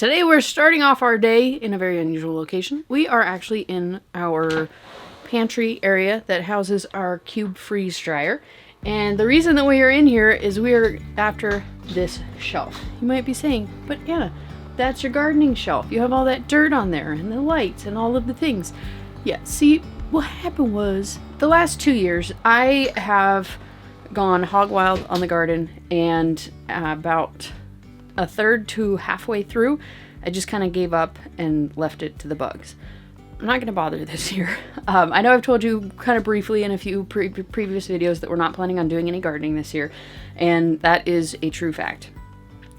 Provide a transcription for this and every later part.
Today we're starting off our day in a very unusual location. We are actually in our pantry area that houses our cube freeze dryer. And the reason that we are in here is we are after this shelf. You might be saying, but Anna, that's your gardening shelf. You have all that dirt on there and the lights and all of the things. Yeah, see, what happened was the last 2 years I have gone hog wild on the garden, and about a third to halfway through, I just kind of gave up and left it to the bugs. I'm not going to bother this year. I know I've told you kind of briefly in a few previous videos that we're not planning on doing any gardening this year, and that is a true fact.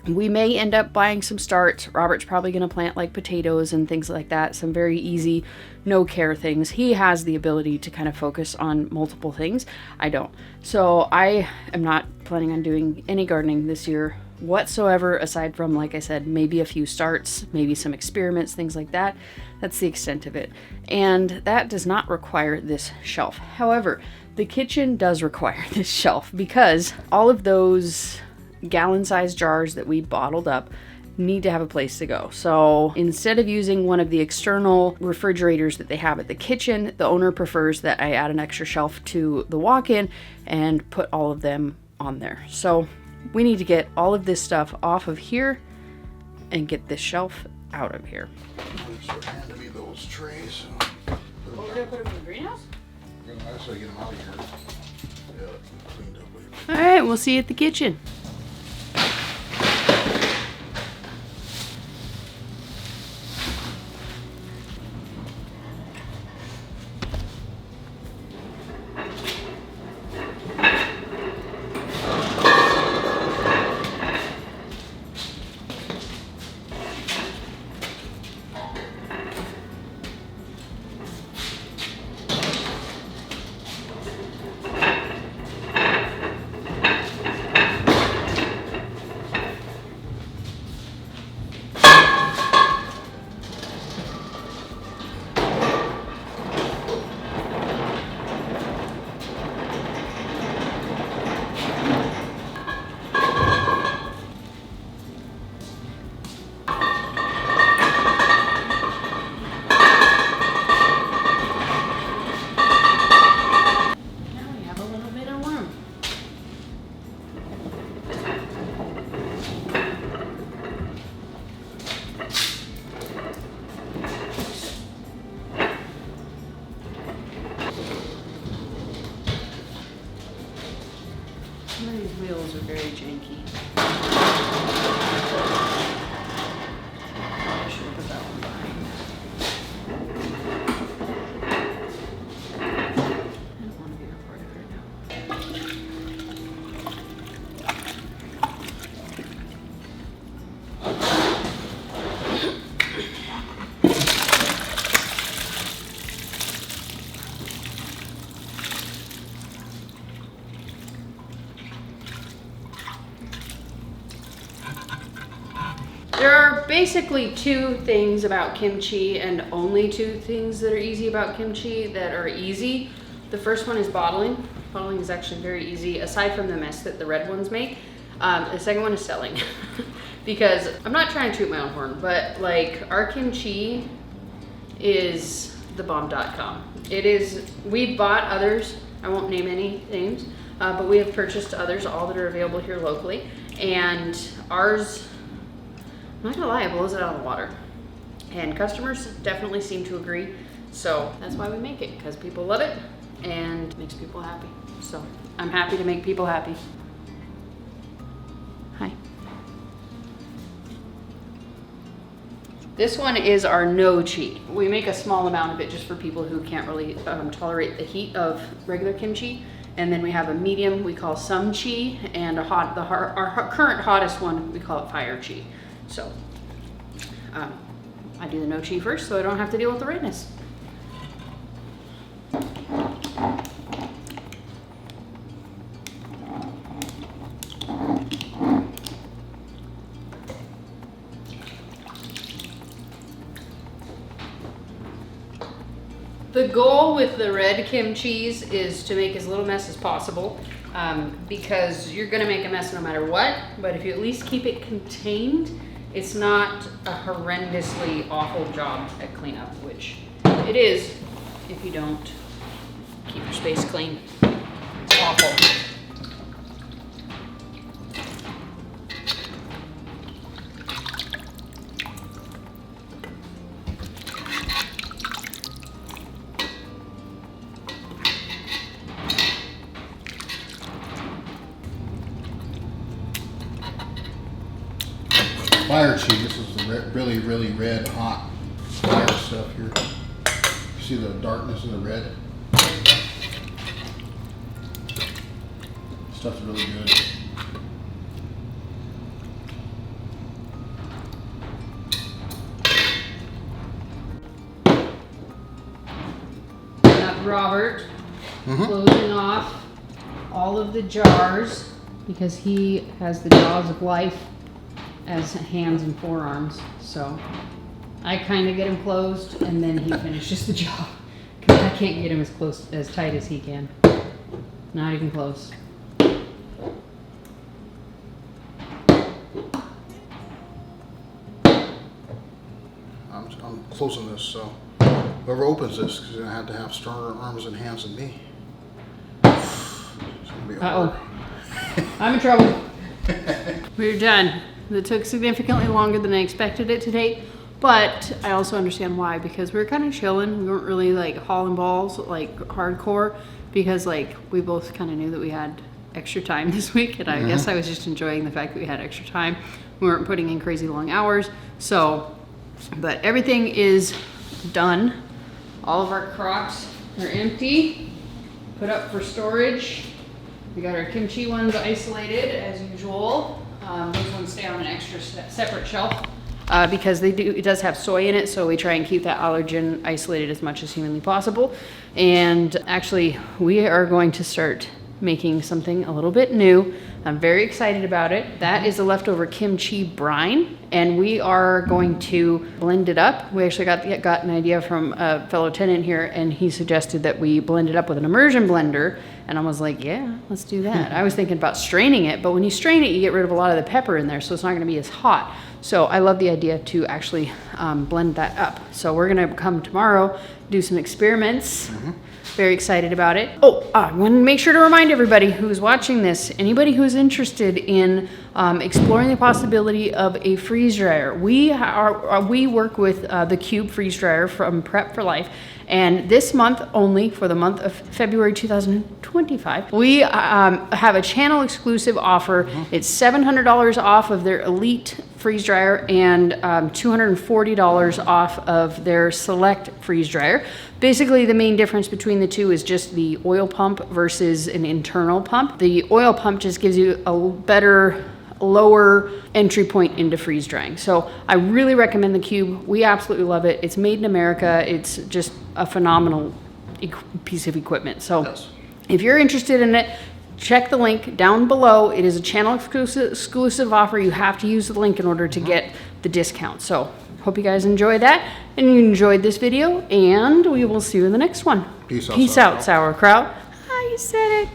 We may end up buying some starts. Robert's probably going to plant like potatoes and things like that, some very easy, no care things. He has the ability to kind of focus on multiple things. I don't. So I am not planning on doing any gardening this year whatsoever, aside from, like I said, maybe a few starts, maybe some experiments, things like that. That's the extent of it. And that does not require this shelf. However, the kitchen does require this shelf because all of those gallon-sized jars that we bottled up need to have a place to go. So instead of using one of the external refrigerators that they have at the kitchen, the owner prefers that I add an extra shelf to the walk-in and put all of them on there. So we need to get all of this stuff off of here and get this shelf out of here. Just handed me those trays. Oh, we're gonna put them in the greenhouse? I say get them out of here. Yeah, cleaned up later. All right, we'll see you at the kitchen. Some of these wheels are very janky. I should have put that one behind. I don't want to be recorded right now. There are basically two things about kimchi, and only two things that are easy about kimchi that are easy. The first one is bottling. Bottling is actually very easy, aside from the mess that the red ones make. The second one is selling. Because I'm not trying to toot my own horn, but like our kimchi is the bomb.com. It is, we bought others, I won't name any names, but we have purchased others, all that are available here locally. And ours, I'm not gonna lie, it blows it out of the water. And customers definitely seem to agree. So that's why we make it, because people love it and makes people happy. So I'm happy to make people happy. Hi. This one is our no chi. We make a small amount of it just for people who can't really tolerate the heat of regular kimchi. And then we have a medium we call some chi, and our current hottest one, we call it fire chi. So I do the no chi first so I don't have to deal with the redness. The goal with the red kimchis is to make as little mess as possible, because you're gonna make a mess no matter what, but if you at least keep it contained, It's not a horrendously awful job at cleanup, which it is if you don't keep your space clean. It's awful. Fire cheese. This is the really, really red, hot fire stuff here. You see the darkness in the red? Stuff's really good. Got Robert closing off all of the jars because he has the jaws of life as hands and forearms. So I kind of get him closed and then he finishes the job because I can't get him as tight as he can. Not even close. I'm closing this, so whoever opens this is gonna have to have stronger arms and hands than me. It's gonna be hard. I'm in trouble. We're done. It took significantly longer than I expected it to take, but I also understand why, because we were kind of chilling. We weren't really like hauling balls like hardcore because like we both kind of knew that we had extra time this week, and I guess I was just enjoying the fact that we had extra time. We weren't putting in crazy long hours. So, but everything is done. All of our crocks are empty, put up for storage. We got our kimchi ones isolated as usual. Those ones stay on an extra separate shelf because it does have soy in it, so we try and keep that allergen isolated as much as humanly possible. And actually, we are going to start making something a little bit new. I'm very excited about it. That is a leftover kimchi brine, and we are going to blend it up. We actually got an idea from a fellow tenant here, and he suggested that we blend it up with an immersion blender, and I was like, yeah, let's do that. I was thinking about straining it, but when you strain it, you get rid of a lot of the pepper in there, so it's not gonna be as hot. So I love the idea to actually blend that up. So we're gonna come tomorrow, do some experiments. Very excited about it. Oh, I want to make sure to remind everybody who's watching this, anybody who's interested in exploring the possibility of a freeze dryer. We work with the Cube freeze dryer from Prep for Life, and this month only, for the month of February 2025, we have a channel exclusive offer. It's $700 off of their Elite freeze dryer and $240 off of their Select freeze dryer. Basically, the main difference between the two is just the oil pump versus an internal pump. The oil pump just gives you a better, lower entry point into freeze drying. So I really recommend the Cube. We absolutely love it. It's made in America. It's just a phenomenal piece of equipment. So if you're interested in it, check the link down below. It is a channel exclusive offer. You have to use the link in order to get the discount. So hope you guys enjoy that and you enjoyed this video, and we will see you in the next one. Peace out, Peace out, sauerkraut. Ah, you said it.